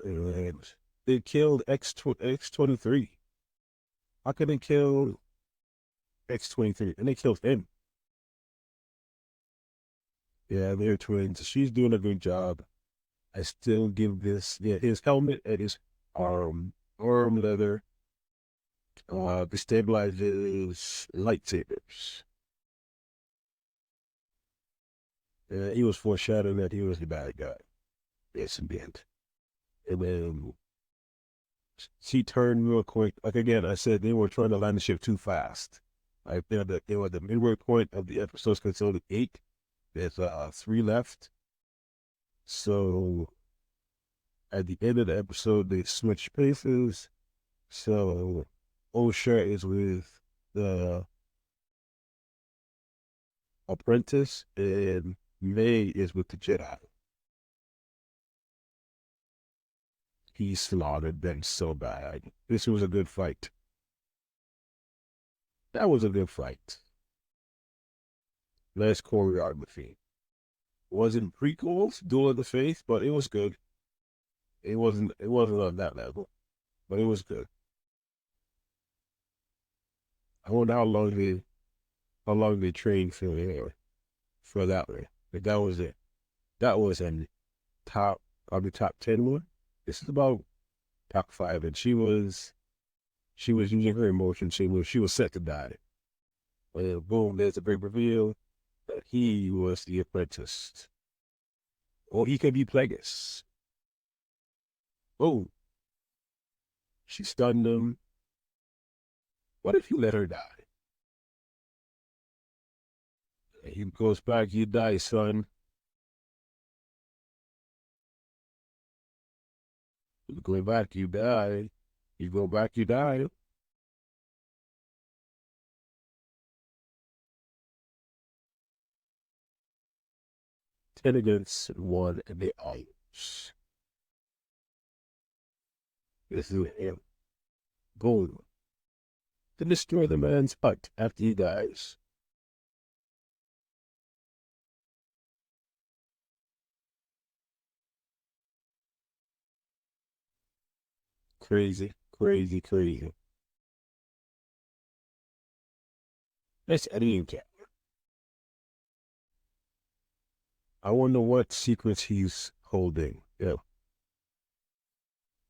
And they killed X23. How could they kill X23? And they killed him. Yeah, they're twins. She's doing a good job. I still give this, yeah, his helmet and his arm leather destabilizes lightsabers. He was foreshadowing that he was the bad guy. Yes, indeed. And then she turned real quick. Like again, I said they were trying to land the ship too fast. Like they were at the midway point of the episode's considered 8. There's 3 left. So at the end of the episode, they switch places. So Osha is with the apprentice, and May is with the Jedi. He slaughtered them so bad. This was a good fight. That was a good fight. Less choreography. Wasn't prequels, Duel of the Faith, but it was good. It wasn't on that level, but it was good. I wonder how long they trained for that one. But that was it. That was in top, probably top 10 one. This is about top 5, and she was using her emotions. She was set to die. Well, boom, there's a big reveal that he was the apprentice. Or he could be Plagueis. Boom. She stunned him. What if you let her die? And he goes back, you die, son. You go back, you die. You go back, you die. Ten against 1, and they all lose. This is him. Boom. To destroy the man's hut after he dies. Crazy, crazy, crazy. That's editing cat. I wonder what secrets he's holding. Yeah.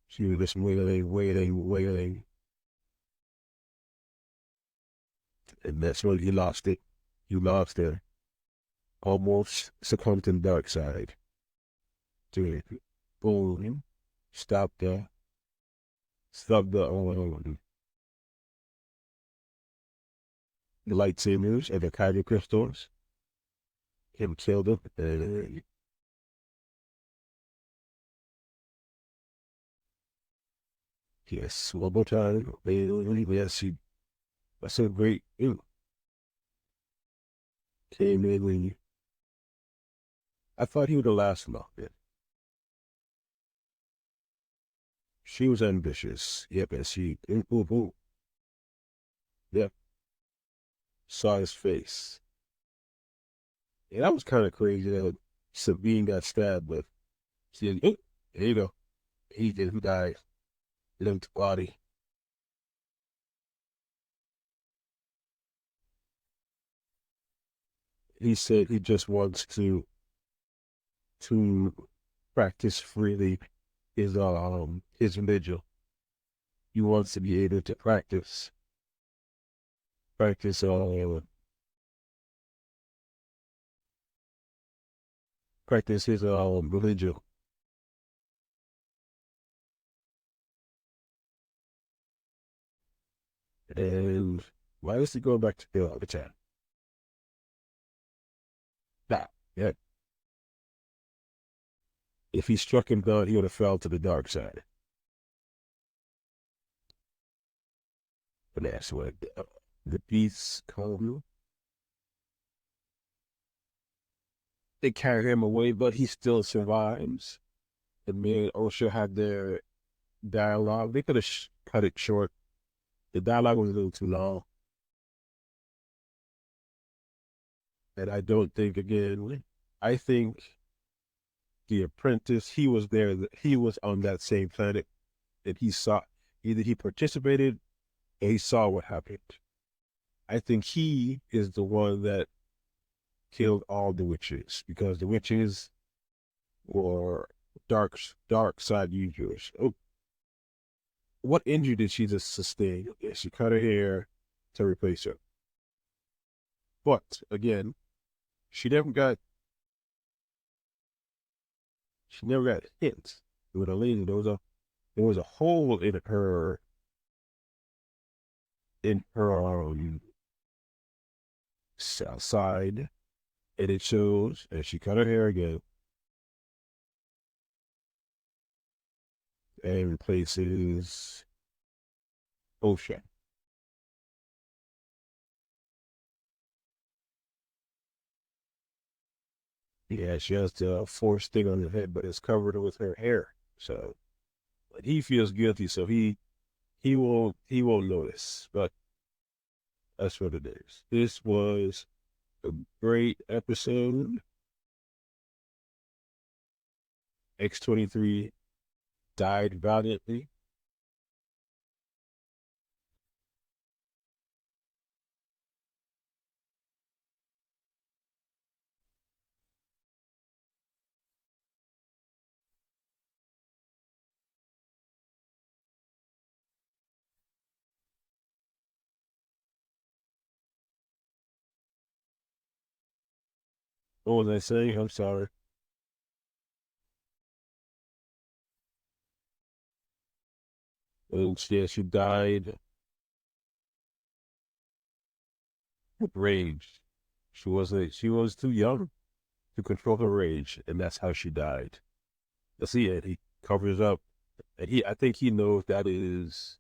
She was just waiting. And that's when he lost it. You lost it. Almost succumbed to the dark side. Dude, boom. Stop the lightsabers and the kyber crystals. Him killed him. Yes, one more time. Yes, that's a great. Came in when I thought he would have lasted long bit. She was ambitious. Yep, and she boom. Yep. Saw his face. Yeah, that was kind of crazy that Sabine got stabbed with. She said, there you go. He did, who died. Limped body. He said he just wants to practice freely his vigil. He wants to be able to practice his vigil. And why is he going back to the chat? That, yeah. If he struck him down, he would have fell to the dark side. But that's what the beasts come. They carry him away, but he still survives. And me and Osha had their dialogue. They could have cut it short. The dialogue was a little too long. And I don't think, again, I think The Apprentice, he was there, he was on that same planet, and he saw, either he participated or he saw what happened. I think he is the one that killed all the witches, because the witches were dark side users. Oh, what injury did she just sustain? Yeah, she cut her hair to replace her. But again, she never got hit with a laser. There was a hole in her side, and it shows, and she cut her hair again and replaces Osha. Yeah, she has the force thing on her head, but it's covered with her hair. So, but he feels guilty, so he won't notice. But that's what it is. This was a great episode. X-23 died valiantly. What was I saying? I'm sorry. And yeah, she died of rage. She was too young to control her rage, and that's how she died. You see it, he covers up, and I think he knows that is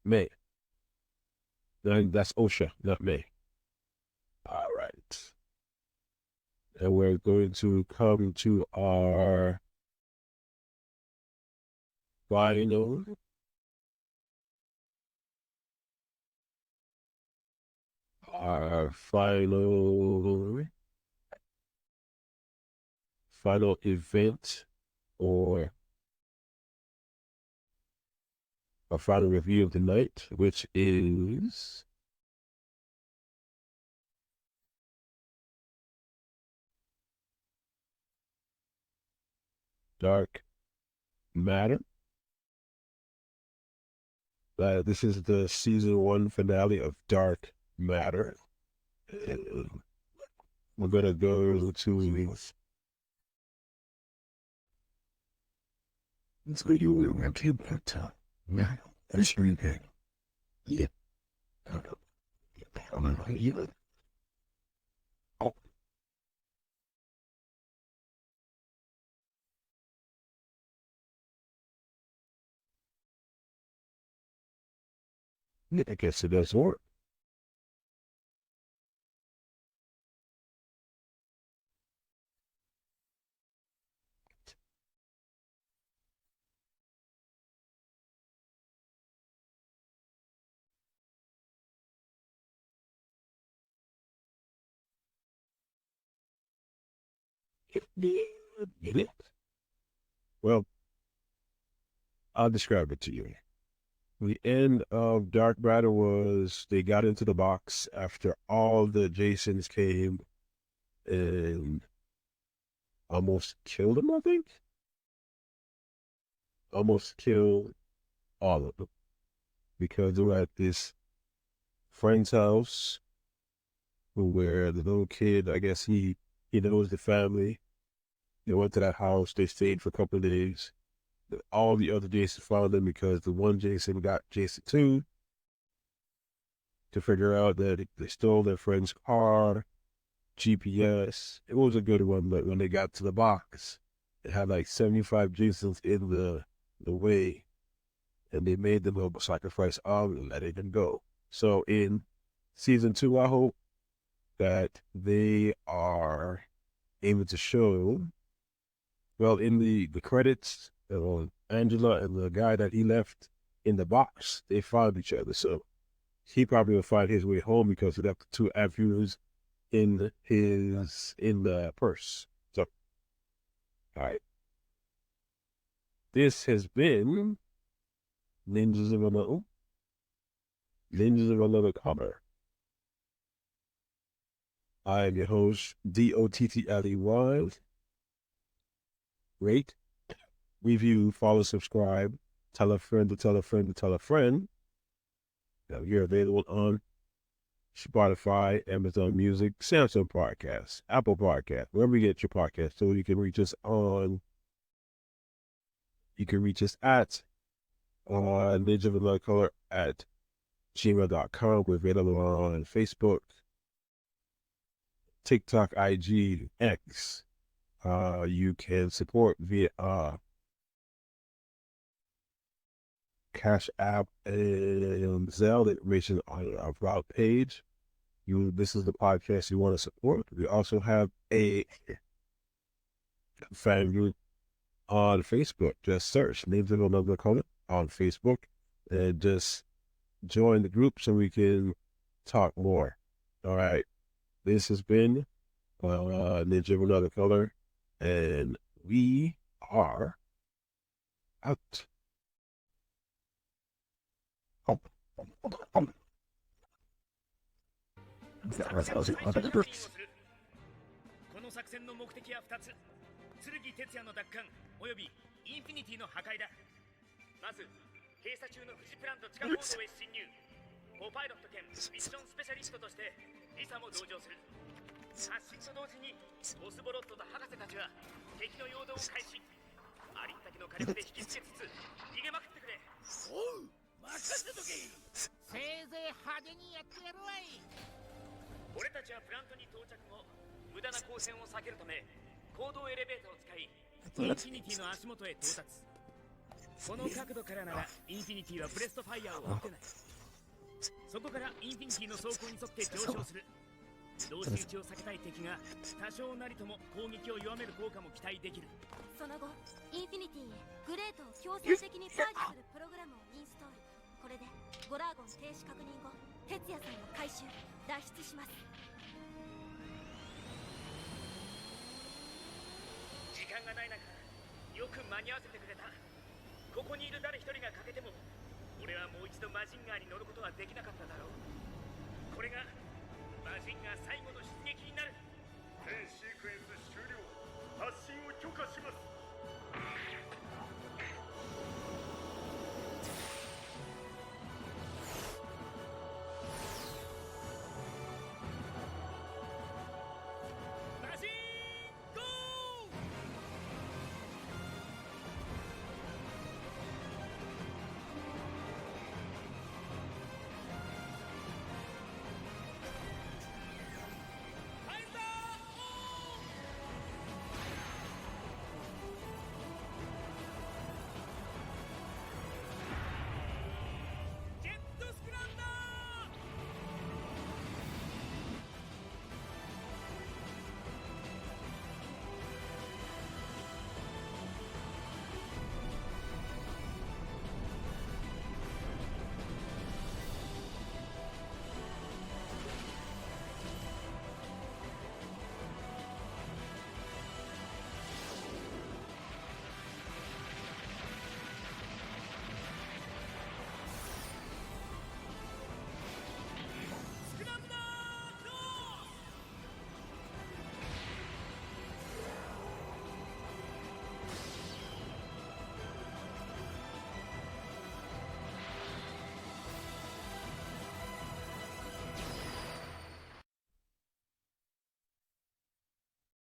May. That's Osha, not May. All right. And we're going to come to our final event, or our final review of the night, which is Dark Matter. This is the season 1 finale of Dark Matter. We're gonna go to let's go to yeah, that's really good. Yeah. Oh. I guess it does work. Well, I'll describe it to you. The end of Dark Matter was they got into the box after all the Jasons came and almost killed them, I think. Almost killed all of them because they were at this friend's house where the little kid, I guess he knows the family. They went to that house. They stayed for a couple of days. All the other Jasons found them because the one Jason got Jason 2 to figure out that they stole their friend's car, GPS. It was a good one, but when they got to the box, it had like 75 Jasons in the way, and they made them sacrifice all and let it go. So in season 2, I hope that they are able to show, well, in the credits, Angela and the guy that he left in the box, they found each other. So he probably will find his way home because he left the 2 avenues in the purse. So, all right. This has been Ninjas of Another Color. I am your host, DOTTLEY. Rate, review, follow, subscribe, tell a friend to tell a friend to tell a friend. Now, you're available on Spotify, Amazon Music, Samsung Podcast, Apple Podcast, wherever you get your podcast. So you can reach us at Ninja of Another Color at gmail.com. We're available on Facebook, TikTok, IG, X. You can support via Cash App and Zelle. Information on our About page. This is the podcast you want to support. We also have a fan group on Facebook. Just search Names of Another Color on Facebook and just join the group so we can talk more. All right. This has been Ninja of Another Color, and we are out. この作戦の目的は2つ。剣哲也の奪還およびインフィニティの破壊だ。まず閉鎖中の富士プラント地下構造へ侵入。コパイロット兼ミッションスペシャリストとしてリサも同乗する。発進と同時にオスボロットと博士たちは敵の陽動を開始。ありったけの火力で引きつけつつ逃げまくってくれ。おう、任せとけ。せいぜい派手にやってやるわい。俺たちはプラントに到着後、無駄な光線を避けるため行動エレベーターを使いインフィニティの足元へ到達。この角度からならインフィニティはブレストファイヤーを受けない。そこからインフィニティの走行に沿って上昇する。同士打ちを避けたい敵が多少なりとも攻撃を弱める効果も期待できる。その後インフィニティへグレートを強制的にパージするプログラムをインストール。これでゴラーゴン停止確認後哲也さんを回収脱出します。時間がない中よく間に合わせてくれた。ここにいる誰一人が欠けても俺はもう一度マジンガーに乗ることはできなかっただろう。これがマジンガー最後の出撃になる。全シークエンス終了。発進を許可します。